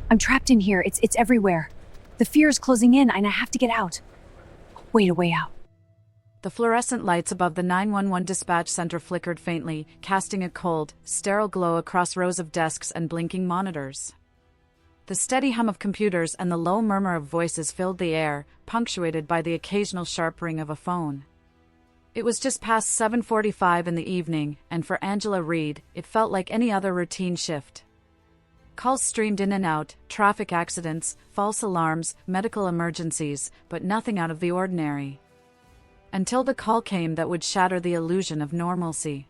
I'm trapped in here. It's everywhere. The fear is closing in, and I have to get out. Wait, a way out. The fluorescent lights above the 911 dispatch center flickered faintly, casting a cold, sterile glow across rows of desks and blinking monitors. The steady hum of computers and the low murmur of voices filled the air, punctuated by the occasional sharp ring of a phone. It was just past 7:45 in the evening, and for Angela Reed, it felt like any other routine shift. Calls streamed in and out, traffic accidents, false alarms, medical emergencies, but nothing out of the ordinary. Until the call came that would shatter the illusion of normalcy.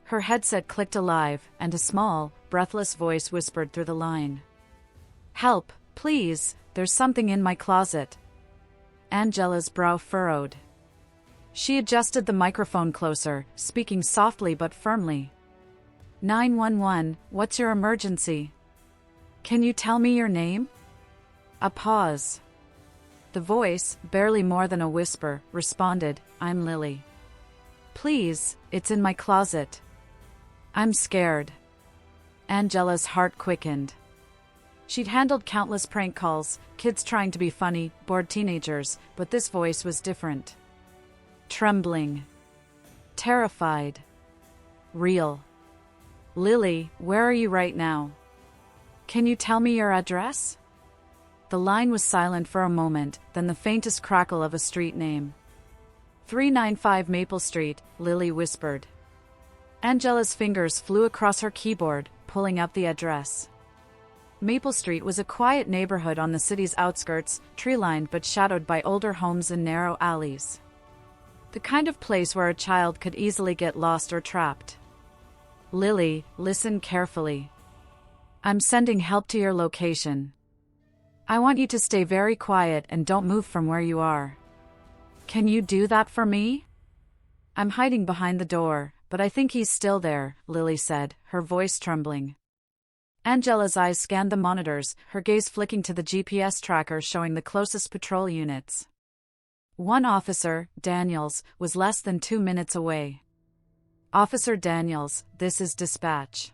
Her headset clicked alive, and a small, breathless voice whispered through the line. "Help, please, there's something in my closet." Angela's brow furrowed. She adjusted the microphone closer, speaking softly but firmly. 911, what's your emergency? Can you tell me your name? A pause. The voice, barely more than a whisper, responded, "I'm Lily. Please, it's in my closet. I'm scared." Angela's heart quickened. She'd handled countless prank calls, kids trying to be funny, bored teenagers, but this voice was different. Trembling. Terrified. Real. "Lily, where are you right now? Can you tell me your address?" The line was silent for a moment, then the faintest crackle of a street name. 395 Maple Street, Lily whispered. Angela's fingers flew across her keyboard, pulling up the address. Maple Street was a quiet neighborhood on the city's outskirts, tree-lined but shadowed by older homes and narrow alleys. The kind of place where a child could easily get lost or trapped. "Lily, listen carefully. I'm sending help to your location. I want you to stay very quiet and don't move from where you are. Can you do that for me?" "I'm hiding behind the door, but I think he's still there," Lily said, her voice trembling. Angela's eyes scanned the monitors, her gaze flicking to the GPS tracker showing the closest patrol units. One officer, Daniels, was less than 2 minutes away. "Officer Daniels, this is dispatch.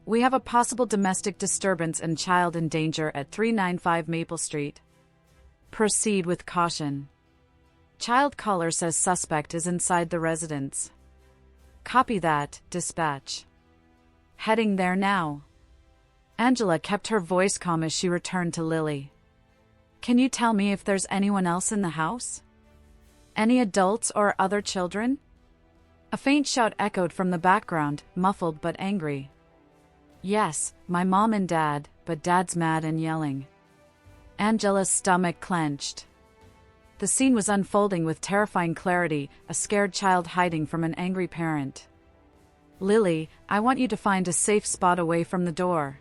We have a possible domestic disturbance and child in danger at 395 Maple Street. Proceed with caution. Child caller says suspect is inside the residence." "Copy that, dispatch. Heading there now." Angela kept her voice calm as she returned to Lily. "Can you tell me if there's anyone else in the house? Any adults or other children?" A faint shout echoed from the background, muffled but angry. "Yes, my mom and dad, but dad's mad and yelling." Angela's stomach clenched. The scene was unfolding with terrifying clarity, a scared child hiding from an angry parent. "Lily, I want you to find a safe spot away from the door.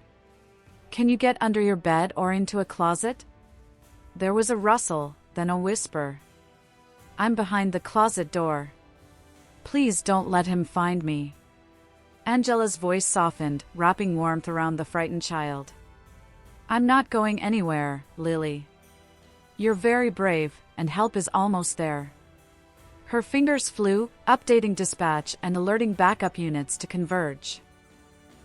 Can you get under your bed or into a closet?" There was a rustle, then a whisper. "I'm behind the closet door. Please don't let him find me." Angela's voice softened, wrapping warmth around the frightened child. "I'm not going anywhere, Lily. You're very brave, and help is almost there." Her fingers flew, updating dispatch and alerting backup units to converge.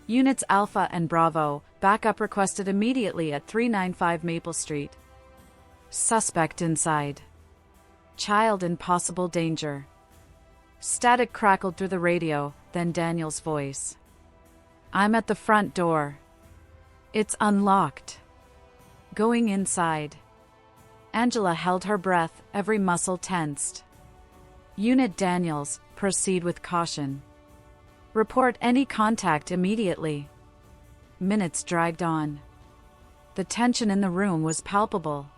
Units Alpha and Bravo, backup requested immediately at 395 Maple Street. Suspect inside. Child in possible danger. Static crackled through the radio, then Daniel's voice. "I'm at the front door. It's unlocked. Going inside." Angela held her breath, every muscle tensed. "Unit Daniels, proceed with caution. Report any contact immediately." Minutes dragged on. The tension in the room was palpable.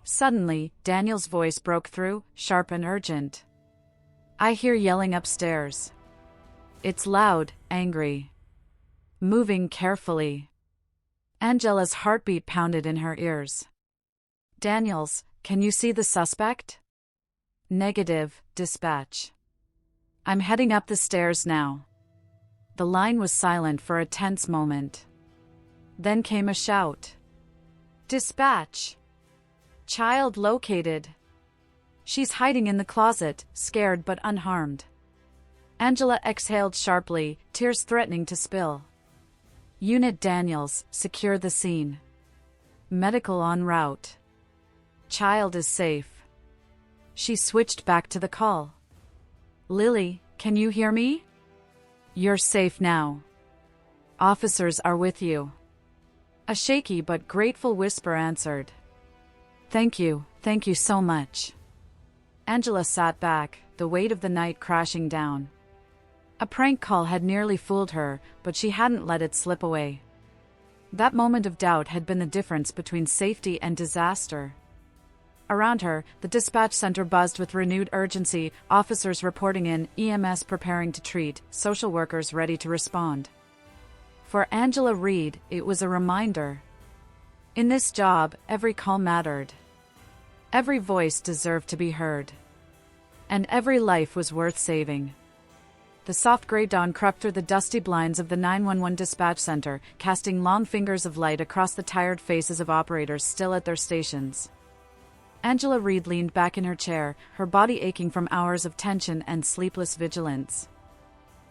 Suddenly, Daniel's voice broke through, sharp and urgent. "I hear yelling upstairs. It's loud, angry. Moving carefully." Angela's heartbeat pounded in her ears. "Daniels, can you see the suspect?" "Negative, dispatch. I'm heading up the stairs now." The line was silent for a tense moment. Then came a shout. "Dispatch! Child located. She's hiding in the closet, scared but unharmed." Angela exhaled sharply, tears threatening to spill. Unit Daniels, secure the scene. Medical en route. Child is safe. She switched back to the call. Lily, can you hear me? You're safe now. Officers are with you. A shaky but grateful whisper answered. Thank you so much. Angela sat back, the weight of the night crashing down. A prank call had nearly fooled her, but she hadn't let it slip away. That moment of doubt had been the difference between safety and disaster. Around her, the dispatch center buzzed with renewed urgency, officers reporting in, EMS preparing to treat, social workers ready to respond. For Angela Reed, it was a reminder. In this job, every call mattered. Every voice deserved to be heard. And every life was worth saving. The soft gray dawn crept through the dusty blinds of the 911 dispatch center, casting long fingers of light across the tired faces of operators still at their stations. Angela Reed leaned back in her chair, her body aching from hours of tension and sleepless vigilance.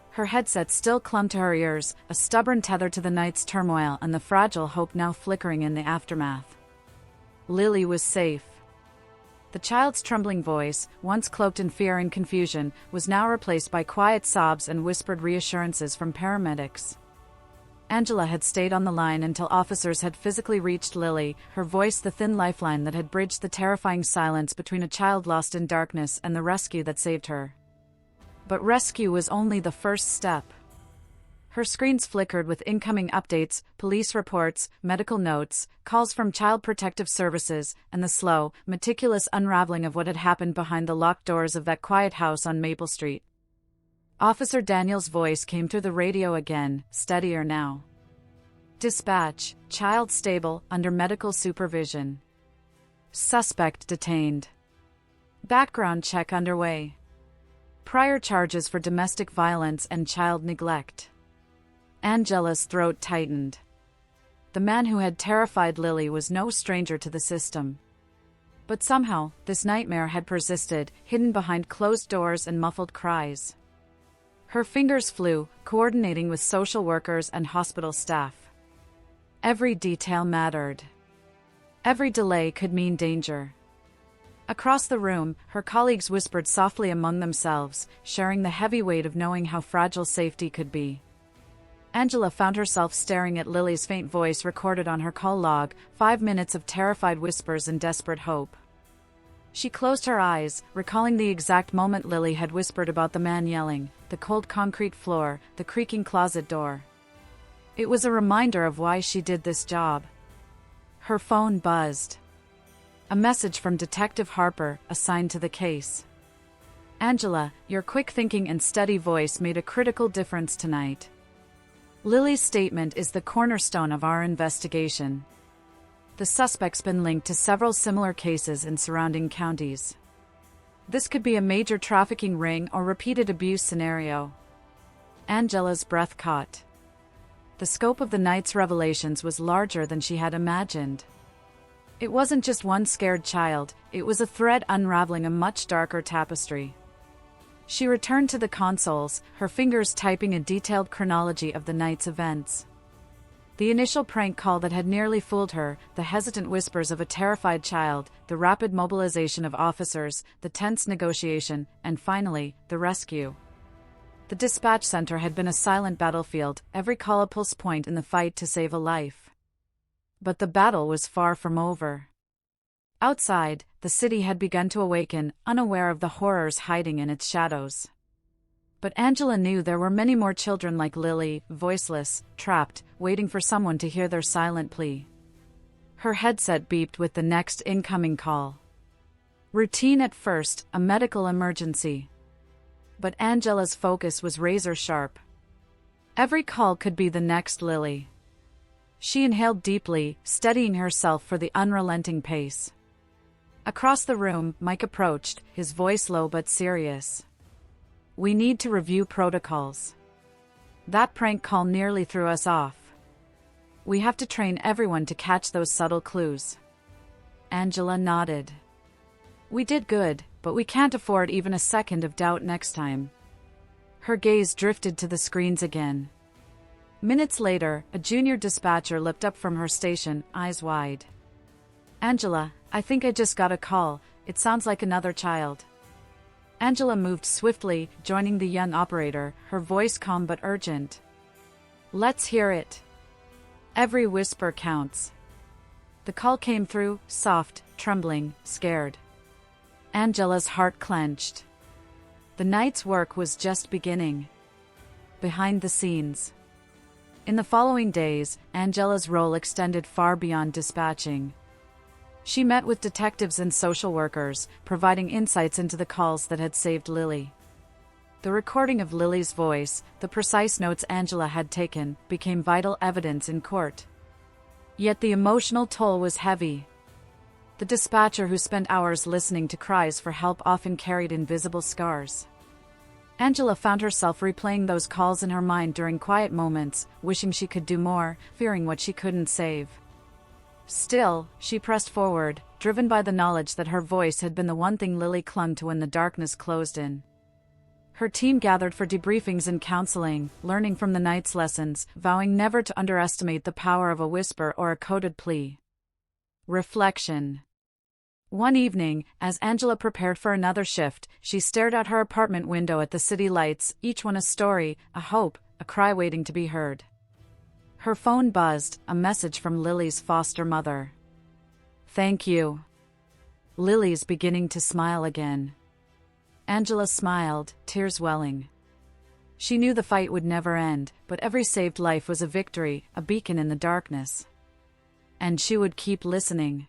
Her headset still clung to her ears, a stubborn tether to the night's turmoil and the fragile hope now flickering in the aftermath. Lily was safe. The child's trembling voice, once cloaked in fear and confusion, was now replaced by quiet sobs and whispered reassurances from paramedics. Angela had stayed on the line until officers had physically reached Lily, her voice the thin lifeline that had bridged the terrifying silence between a child lost in darkness and the rescue that saved her. But rescue was only the first step. Her screens flickered with incoming updates, police reports, medical notes, calls from Child Protective Services, and the slow, meticulous unraveling of what had happened behind the locked doors of that quiet house on Maple Street. Officer Daniel's voice came through the radio again, steadier now. Dispatch, child stable, under medical supervision. Suspect detained. Background check underway. Prior charges for domestic violence and child neglect. Angela's throat tightened. The man who had terrified Lily was no stranger to the system. But somehow, this nightmare had persisted, hidden behind closed doors and muffled cries. Her fingers flew, coordinating with social workers and hospital staff. Every detail mattered. Every delay could mean danger. Across the room, her colleagues whispered softly among themselves, sharing the heavy weight of knowing how fragile safety could be. Angela found herself staring at Lily's faint voice recorded on her call log, 5 minutes of terrified whispers and desperate hope. She closed her eyes, recalling the exact moment Lily had whispered about the man yelling, the cold concrete floor, the creaking closet door. It was a reminder of why she did this job. Her phone buzzed. A message from Detective Harper, assigned to the case. Angela, your quick thinking and steady voice made a critical difference tonight. Lily's statement is the cornerstone of our investigation. The suspect's been linked to several similar cases in surrounding counties. This could be a major trafficking ring or repeated abuse scenario. Angela's breath caught. The scope of the night's revelations was larger than she had imagined. It wasn't just one scared child, it was a thread unraveling a much darker tapestry. She returned to the consoles, her fingers typing a detailed chronology of the night's events. The initial prank call that had nearly fooled her, the hesitant whispers of a terrified child, the rapid mobilization of officers, the tense negotiation, and finally, the rescue. The dispatch center had been a silent battlefield, every call a pulse point in the fight to save a life. But the battle was far from over. Outside, the city had begun to awaken, unaware of the horrors hiding in its shadows. But Angela knew there were many more children like Lily, voiceless, trapped, waiting for someone to hear their silent plea. Her headset beeped with the next incoming call. Routine at first, a medical emergency. But Angela's focus was razor sharp. Every call could be the next Lily. She inhaled deeply, steadying herself for the unrelenting pace. Across the room, Mike approached, his voice low but serious. We need to review protocols. That prank call nearly threw us off. We have to train everyone to catch those subtle clues. Angela nodded. We did good, but we can't afford even a second of doubt next time. Her gaze drifted to the screens again. Minutes later, a junior dispatcher looked up from her station, eyes wide. "Angela, I think I just got a call. It sounds like another child." Angela moved swiftly, joining the young operator, her voice calm but urgent. "Let's hear it. Every whisper counts." The call came through, soft, trembling, scared. Angela's heart clenched. The night's work was just beginning. Behind the scenes. In the following days, Angela's role extended far beyond dispatching. She met with detectives and social workers, providing insights into the calls that had saved Lily. The recording of Lily's voice, the precise notes Angela had taken, became vital evidence in court. Yet the emotional toll was heavy. The dispatcher who spent hours listening to cries for help often carried invisible scars. Angela found herself replaying those calls in her mind during quiet moments, wishing she could do more, fearing what she couldn't save. Still, she pressed forward, driven by the knowledge that her voice had been the one thing Lily clung to when the darkness closed in. Her team gathered for debriefings and counseling, learning from the night's lessons, vowing never to underestimate the power of a whisper or a coded plea. Reflection. One evening, as Angela prepared for another shift, she stared out her apartment window at the city lights, each one a story, a hope, a cry waiting to be heard. Her phone buzzed, a message from Lily's foster mother. "Thank you." Lily's beginning to smile again. Angela smiled, tears welling. She knew the fight would never end, but every saved life was a victory, a beacon in the darkness. And she would keep listening.